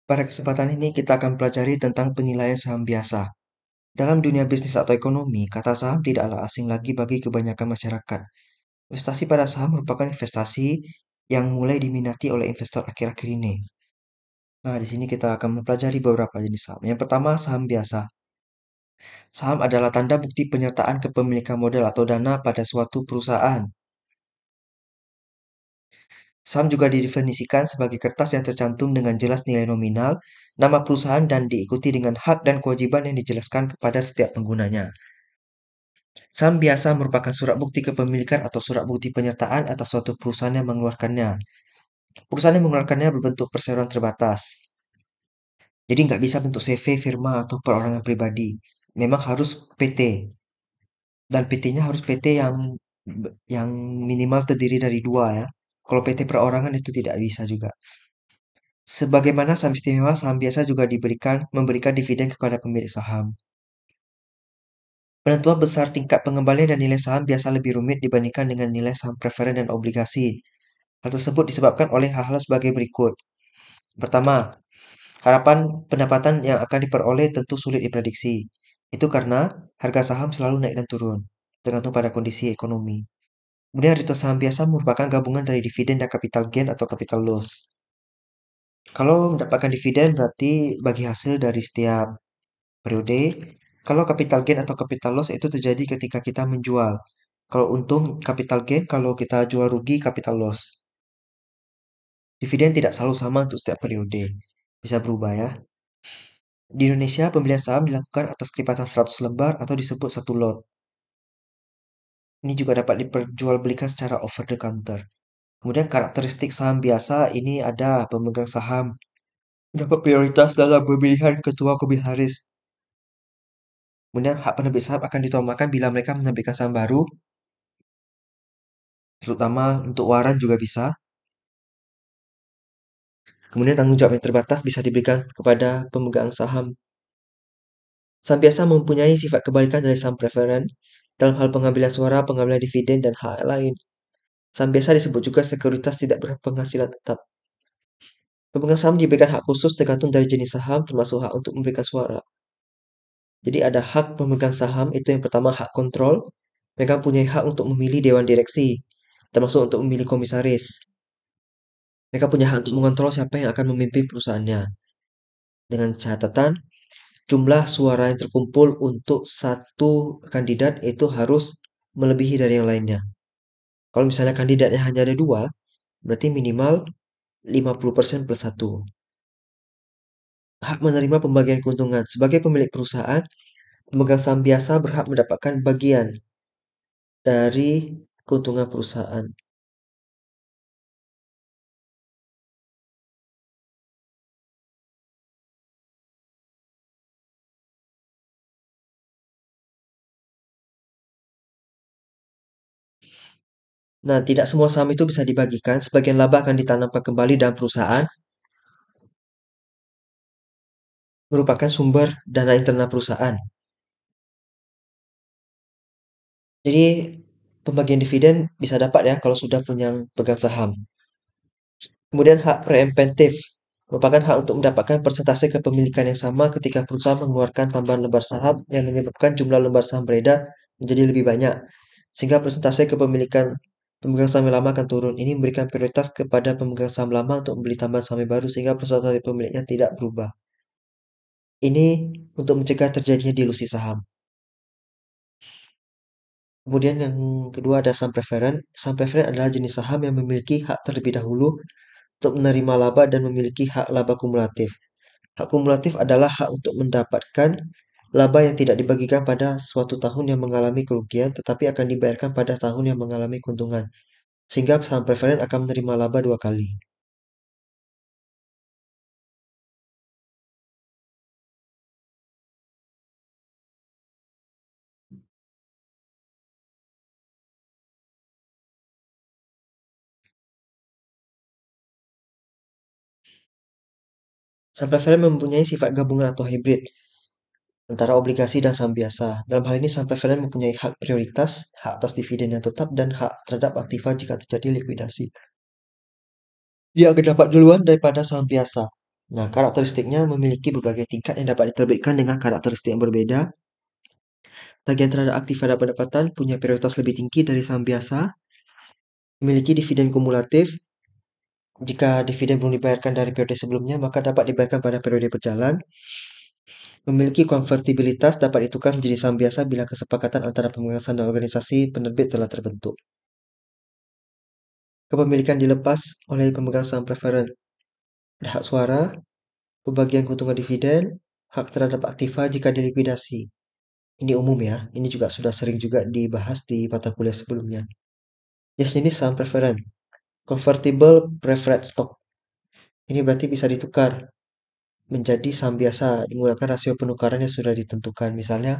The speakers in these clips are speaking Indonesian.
Pada kesempatan ini kita akan pelajari tentang penilaian saham biasa. Dalam dunia bisnis atau ekonomi, kata saham tidaklah asing lagi bagi kebanyakan masyarakat. Investasi pada saham merupakan investasi yang mulai diminati oleh investor akhir-akhir ini. Nah, di sini kita akan mempelajari beberapa jenis saham. Yang pertama, saham biasa. Saham adalah tanda bukti penyertaan kepemilikan modal atau dana pada suatu perusahaan. Saham juga didefinisikan sebagai kertas yang tercantum dengan jelas nilai nominal, nama perusahaan, dan diikuti dengan hak dan kewajiban yang dijelaskan kepada setiap penggunanya. Saham biasa merupakan surat bukti kepemilikan atau surat bukti penyertaan atas suatu perusahaan yang mengeluarkannya. Perusahaan yang mengeluarkannya berbentuk perseroan terbatas. Jadi nggak bisa bentuk CV, firma, atau perorangan pribadi. Memang harus PT. Dan PT-nya harus PT yang minimal terdiri dari dua ya. Kalau PT perorangan itu tidak bisa juga. Sebagaimana saham istimewa, saham biasa juga memberikan dividen kepada pemilik saham. Penentuan besar tingkat pengembalian dan nilai saham biasa lebih rumit dibandingkan dengan nilai saham preferen dan obligasi. Hal tersebut disebabkan oleh hal-hal sebagai berikut. Pertama, harapan pendapatan yang akan diperoleh tentu sulit diprediksi. Itu karena harga saham selalu naik dan turun, tergantung pada kondisi ekonomi. Kemudian return saham biasa merupakan gabungan dari dividen dan capital gain atau capital loss. Kalau mendapatkan dividen berarti bagi hasil dari setiap periode. Kalau capital gain atau capital loss itu terjadi ketika kita menjual. Kalau untung capital gain, kalau kita jual rugi capital loss. Dividen tidak selalu sama untuk setiap periode. Bisa berubah ya. Di Indonesia, pembelian saham dilakukan atas keripatan 100 lembar atau disebut satu lot. Ini juga dapat diperjualbelikan secara over the counter. Kemudian karakteristik saham biasa ini ada pemegang saham dapat prioritas dalam pemilihan ketua komisaris. Kemudian hak penerbit saham akan diutamakan bila mereka menerbitkan saham baru, terutama untuk waran juga bisa. Kemudian tanggung jawab yang terbatas bisa diberikan kepada pemegang saham. Saham biasa mempunyai sifat kebalikan dari saham preferen dalam hal pengambilan suara, pengambilan dividen, dan hal lain. Saham biasa disebut juga sekuritas tidak berpenghasilan tetap. Pemegang saham diberikan hak khusus tergantung dari jenis saham, termasuk hak untuk memberikan suara. Jadi ada hak pemegang saham, itu yang pertama hak kontrol. Mereka punya hak untuk memilih dewan direksi, termasuk untuk memilih komisaris. Mereka punya hak untuk mengontrol siapa yang akan memimpin perusahaannya. Dengan catatan, jumlah suara yang terkumpul untuk satu kandidat itu harus melebihi dari yang lainnya. Kalau misalnya kandidatnya hanya ada dua, berarti minimal 50% plus satu. Hak menerima pembagian keuntungan. Sebagai pemilik perusahaan, pemegang saham biasa berhak mendapatkan bagian dari keuntungan perusahaan. Nah, tidak semua saham itu bisa dibagikan. Sebagian laba akan ditanamkan kembali dalam perusahaan, merupakan sumber dana internal perusahaan. Jadi, pembagian dividen bisa dapat ya kalau sudah punya pegang saham. Kemudian hak preemptif merupakan hak untuk mendapatkan persentase kepemilikan yang sama ketika perusahaan mengeluarkan tambahan lembar saham yang menyebabkan jumlah lembar saham beredar menjadi lebih banyak, sehingga persentase kepemilikan pemegang saham yang lama akan turun. Ini memberikan prioritas kepada pemegang saham lama untuk membeli tambahan saham yang baru sehingga persentase pemiliknya tidak berubah. Ini untuk mencegah terjadinya dilusi saham. Kemudian yang kedua ada saham preferen. Saham preferen adalah jenis saham yang memiliki hak terlebih dahulu untuk menerima laba dan memiliki hak laba kumulatif. Hak kumulatif adalah hak untuk mendapatkan laba yang tidak dibagikan pada suatu tahun yang mengalami kerugian, tetapi akan dibayarkan pada tahun yang mengalami keuntungan. Sehingga saham preferen akan menerima laba dua kali. Saham preferen mempunyai sifat gabungan atau hybrid antara obligasi dan saham biasa. Dalam hal ini, saham preferen mempunyai hak prioritas, hak atas dividen yang tetap, dan hak terhadap aktiva jika terjadi likuidasi. Dia akan dapat duluan daripada saham biasa. Nah, karakteristiknya memiliki berbagai tingkat yang dapat diterbitkan dengan karakteristik yang berbeda. Tagihan terhadap aktiva dan pendapatan punya prioritas lebih tinggi dari saham biasa. Memiliki dividen kumulatif. Jika dividen belum dibayarkan dari periode sebelumnya, maka dapat dibayarkan pada periode berjalan. Memiliki konvertibilitas dapat ditukar menjadi saham biasa bila kesepakatan antara pemegang saham dan organisasi penerbit telah terbentuk. Kepemilikan dilepas oleh pemegang saham preferen. Ada hak suara, pembagian keuntungan dividen, hak terhadap aktiva jika dilikuidasi. Ini umum ya, ini juga sudah sering juga dibahas di mata kuliah sebelumnya. Jenis saham preferen. Convertible preferred stock. Ini berarti bisa ditukar menjadi saham biasa menggunakan rasio penukaran yang sudah ditentukan. Misalnya,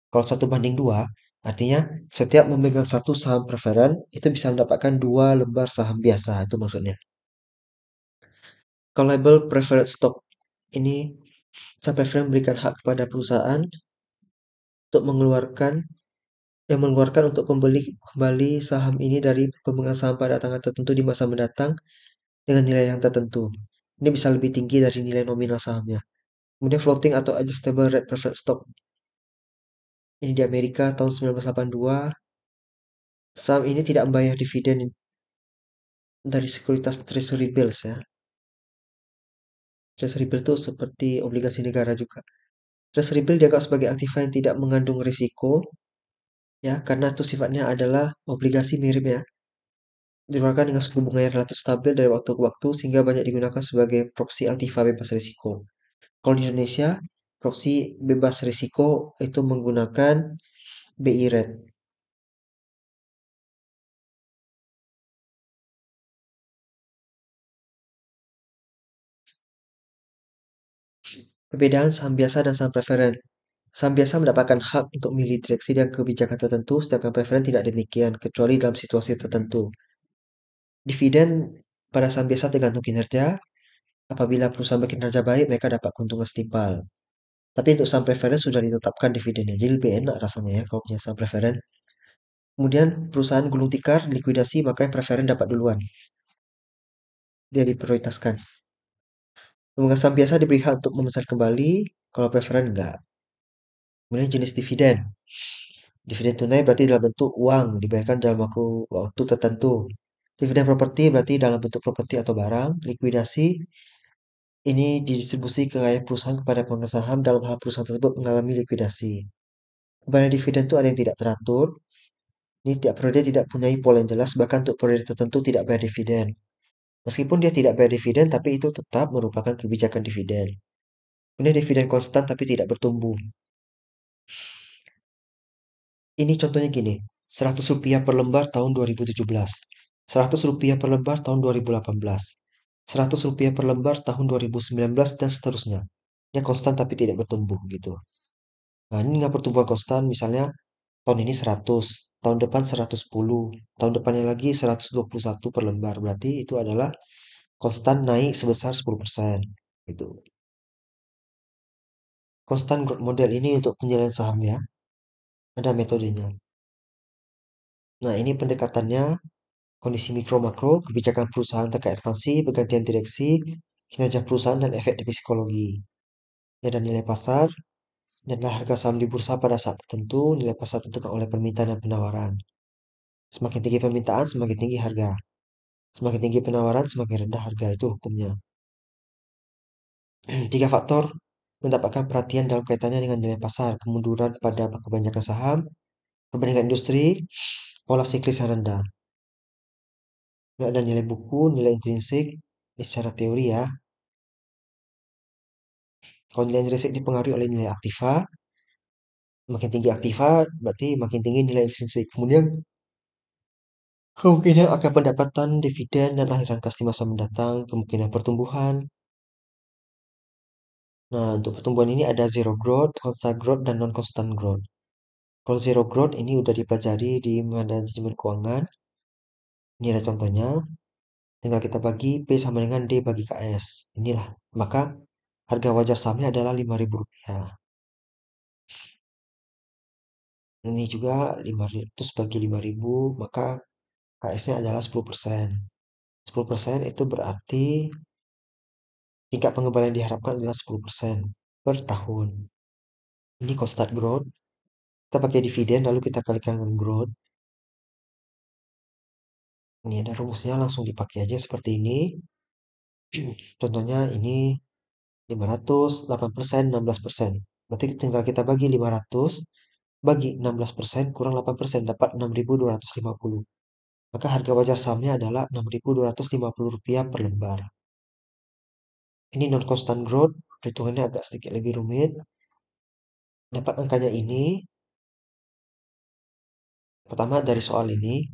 kalau 1:2, artinya setiap memegang satu saham preferen, itu bisa mendapatkan 2 lembar saham biasa, itu maksudnya. Callable preferred stock. Ini saham preferen memberikan hak kepada perusahaan untuk mengeluarkan untuk pembeli kembali saham ini dari pemegang saham pada tanggal tertentu di masa mendatang dengan nilai yang tertentu. Ini bisa lebih tinggi dari nilai nominal sahamnya. Kemudian floating atau adjustable rate preferred stock. Ini di Amerika tahun 1982. Saham ini tidak membayar dividen dari sekuritas treasury bills ya. Treasury bill itu seperti obligasi negara juga. Treasury bill dianggap sebagai aktiva yang tidak mengandung risiko ya karena itu sifatnya adalah obligasi mirip ya. Dikeluarkan dengan suku bunga yang relatif stabil dari waktu ke waktu sehingga banyak digunakan sebagai proksi aktiva bebas risiko. Kalau di Indonesia, proksi bebas risiko itu menggunakan BI Rate. Perbedaan saham biasa dan saham preferen. Saham biasa mendapatkan hak untuk memilih direksi dan kebijakan tertentu, sedangkan preferen tidak demikian, kecuali dalam situasi tertentu. Dividen pada saham biasa tergantung kinerja. Apabila perusahaan berkinerja baik, mereka dapat keuntungan setimpal. Tapi untuk saham preferen sudah ditetapkan dividennya, jadi lebih enak rasanya ya kalau punya saham preferen. Kemudian perusahaan gulung tikar, likuidasi, maka yang preferen dapat duluan. Dia diprioritaskan. Pemegang saham biasa diberi hak untuk memesan kembali, kalau preferen enggak. Kemudian jenis dividen. Dividen tunai berarti dalam bentuk uang, dibayarkan dalam waktu tertentu. Dividen properti berarti dalam bentuk properti atau barang. Likuidasi ini didistribusi ke perusahaan kepada pemegang saham dalam hal perusahaan tersebut mengalami likuidasi. Pembayaran dividen itu ada yang tidak teratur. Ini tiap periode tidak punya pola yang jelas, bahkan untuk periode tertentu tidak bayar dividen. Meskipun dia tidak bayar dividen, tapi itu tetap merupakan kebijakan dividen. Ini dividen konstan tapi tidak bertumbuh. Ini contohnya gini, Rp100 per lembar tahun 2017, Rp100 per lembar tahun 2018, Rp100 per lembar tahun 2019, dan seterusnya. Dia konstan tapi tidak bertumbuh gitu. Nah, ini dengan pertumbuhan konstan, misalnya tahun ini 100, tahun depan 110, tahun depannya lagi 121 per lembar. Berarti itu adalah konstan naik sebesar 10%. Gitu. Constant growth model ini untuk penilaian saham ya. Ada metodenya. Nah, ini pendekatannya kondisi mikro makro, kebijakan perusahaan terkait ekspansi, pergantian direksi, kinerja perusahaan dan efek di psikologi. Ini ada nilai pasar, ini adalah harga saham di bursa pada saat tertentu, nilai pasar tentukan oleh permintaan dan penawaran. Semakin tinggi permintaan, semakin tinggi harga. Semakin tinggi penawaran, semakin rendah harga. Itu hukumnya. Tiga faktor mendapatkan perhatian dalam kaitannya dengan nilai pasar, kemunduran pada kebanyakan saham, perbandingan industri, pola siklis yang rendah. Ini ada nilai buku, nilai intrinsik, ini secara teori ya. Kalau nilai intrinsik dipengaruhi oleh nilai aktiva, makin tinggi aktiva berarti makin tinggi nilai intrinsik. Kemudian kemungkinan akan pendapatan, dividen, dan akhiran kas di masa mendatang, kemungkinan pertumbuhan. Nah, untuk pertumbuhan ini ada zero growth, constant growth, dan non-constant growth. Kalau zero growth ini udah dipelajari di manajemen keuangan. Ini ada contohnya. Tinggal kita bagi P sama dengan D bagi KS. Inilah. Maka harga wajar sahamnya adalah Rp5.000. Ini juga 500 bagi 5.000, maka KS-nya adalah 10%. 10% itu berarti tingkat pengembalian diharapkan adalah 10% per tahun. Ini constant growth. Kita pakai dividen lalu kita kalikan dengan growth. Ini ada rumusnya langsung dipakai aja seperti ini. Contohnya ini 500, 8%, 16%. Berarti tinggal kita bagi 500 bagi 16% kurang 8% dapat 6.250. Maka harga wajar sahamnya adalah Rp6.250 per lembar. Ini non constant growth, perhitungannya agak sedikit lebih rumit. Dapat angkanya ini, pertama dari soal ini,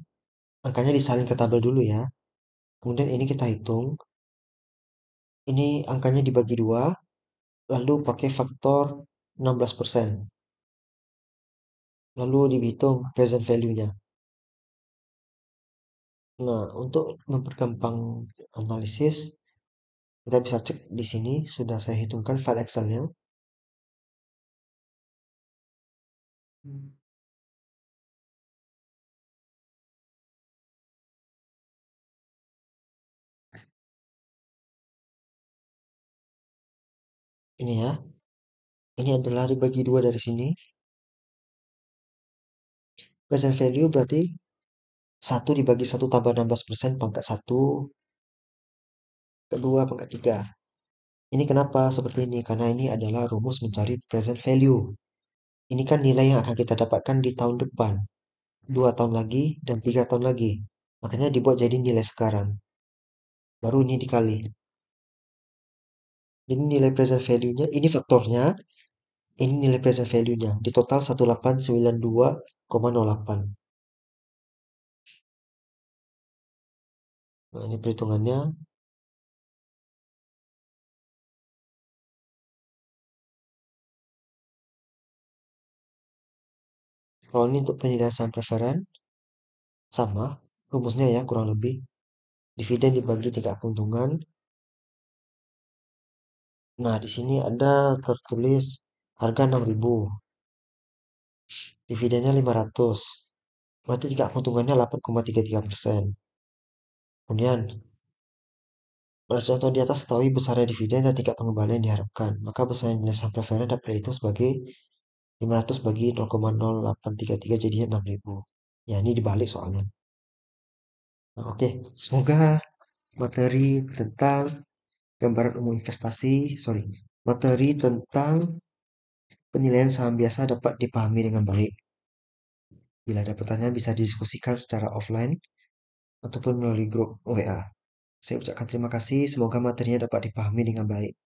angkanya disalin ke tabel dulu ya. Kemudian ini kita hitung, ini angkanya dibagi 2, lalu pakai faktor 16%. Lalu dihitung present value-nya. Nah, untuk mempergampang analisis, kita bisa cek di sini, sudah saya hitungkan file Excel-nya. Ini ya, ini adalah dibagi 2 dari sini. Present value berarti 1 dibagi 1 tambah 16% pangkat 1, kedua pangkat 3. Ini kenapa seperti ini? Karena ini adalah rumus mencari present value. Ini kan nilai yang akan kita dapatkan di tahun depan. 2 tahun lagi dan 3 tahun lagi. Makanya dibuat jadi nilai sekarang. Baru ini dikali. Ini nilai present value-nya, ini faktornya, ini nilai present value-nya. Di total 1892,08. Nah, ini perhitungannya. Kalau ini untuk penilaian saham preferen, sama. Rumusnya ya kurang lebih. Dividen dibagi tingkat keuntungan. Nah, di sini ada tertulis harga 6.000. Dividennya 500. Berarti tingkat keuntungannya 8,33%. Kemudian, pada contoh di atas ketahui besarnya dividen dan tingkat pengembalian diharapkan. Maka besarnya nilai saham preferen dapat dihitung sebagai 500 bagi 0,0833 jadinya 6.000. Ya, ini dibalik soalnya. Nah, oke. Semoga materi tentang gambaran umum investasi, materi tentang penilaian saham biasa dapat dipahami dengan baik. Bila ada pertanyaan bisa didiskusikan secara offline ataupun melalui grup WA. Saya ucapkan terima kasih, semoga materinya dapat dipahami dengan baik.